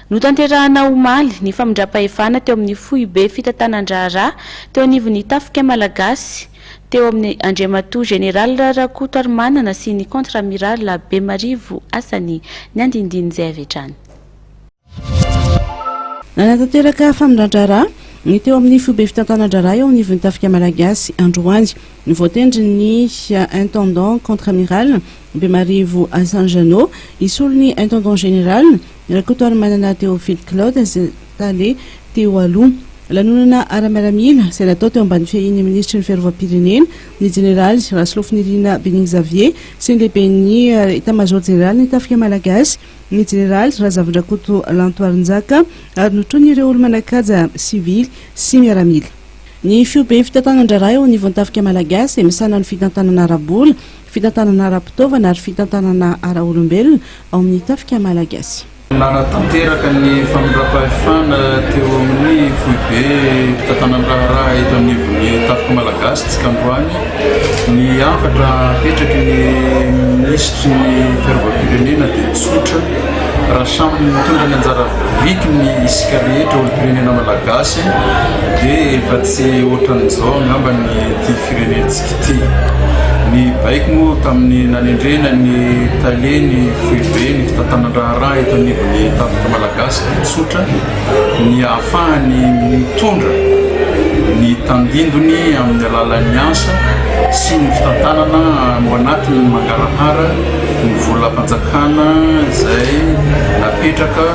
Notanterahana omaly ny famindram-pahefana teo amin'ny foibe fitantanan-draharaha teo anivon'ny tafika malagasy teo amin'ny Andriamatoa Général Rakotoarimanana sy ny contre-amiral Bemarivo Asany ny andindiny izay avy hatrany. Nanatanteraka famindran-draharaha ny teo amin'ny foibe fitantanan-draharaha eo anivon'ny tafika malagasy androany ny voatendry ny intendant contre-amiral Bemarivo Asanjano isolony intendant général Rakotoarimanana Théophile Claude Tale teo aloha lanonana ara-miaramila izay natao teo ambany fihahiny ministry ny fiarovam-pirenena ny général Raslofinirina Bening Xavier sy ny lehiben'ny état-major général ny tafika malagasy ny général Razavindrakoto Lantoarinjaka ary notrony ireo olo-manakaja civil sy miaramila. Ny fiobe fitantanan-draharaha eo anivon'ny tafika malagasy misana ny fitantanana ara-bola, fitantanana ara-pitaovana ary fitantanana ara-olombelona ao amin'ny tafika malagasy. Nanatanteraka ny famindram-pahefana teo amin'ny foibe fitantanan-draharaha eto anivon'ny tafika malagasy tsika androany ny afatra apetraky ny ministry ny fiarovam-pirenena dia tsotra raha samy mitondra ny anjara vikiny isika rehetra olo-pirenena malagasy dia efa tsy ohatran'izao angamba ny ty firenentsika ity. Ny baiko moa tamin'ny nanendrena ny taleny foibe ny fitantanan-draharaha eto anivon'ny tafika malagasy dia tsotra ny ahafahany mitondra ny tandindony amin'ny alalan'ny asa sy ny fitantanana ao anatiny ny mangarahara ny volam-panjakana izay napetraka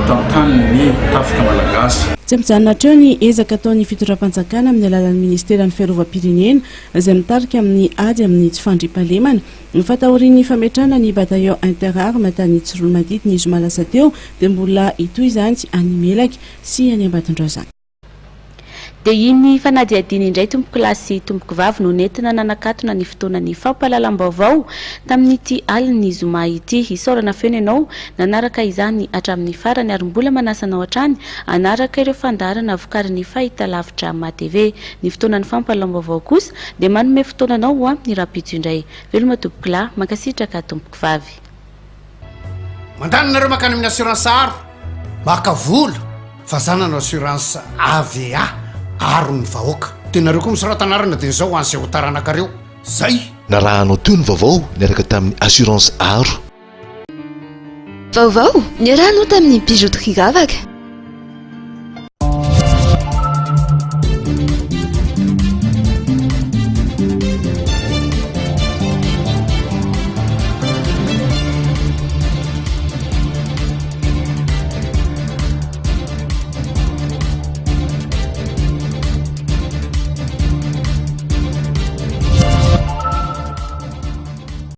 tantanin'ny tafika malagasy. Tsy mijanona hatreo ny ezaka ataon'ny fitondram-panjakana amin'ny alalan'ny ministeran'ny fiarovam-pirenena izay mitarika amin'ny ady amin'ny tsy fandriam-pahalemana ny fatahorin'ny fametrana ny bataillon interarme tany Tsiromadity ny zoma lasa teo dia mbola itoy izany any Melaka sy any Ambatondrazana. Dia iny fanadihadiny indray tompoko lahy sy tompoko vavy no nentina nanakatona ny fotoanan'ny fampahalalam-baovao tamin'ity aliny zoma ity. Isaorana feno ianao nanaraka izany hatramin'ny farany ary mbola manasanao hatrany anaraka ireo fandarana vokarin'ny fahitalavitra MATV. Ny fotoanan'ny fampahalalam-baovao kosa dia manome fotoananao ny rapitso indray. Veloma tompoko lahy mankasitraka tompoko vavy. Mandananareo makany amin'ny assurance aro maka vola fazanana assurance AVA aro ny vahoaka tenareo koa misoratanarana dia izao ho an'izay ho taranaka-reo zay na raha anao teo ny vaovao niaraka tamin'ny assurance aro vaovao ny rahanao tamin'ny bijouterie Gavaka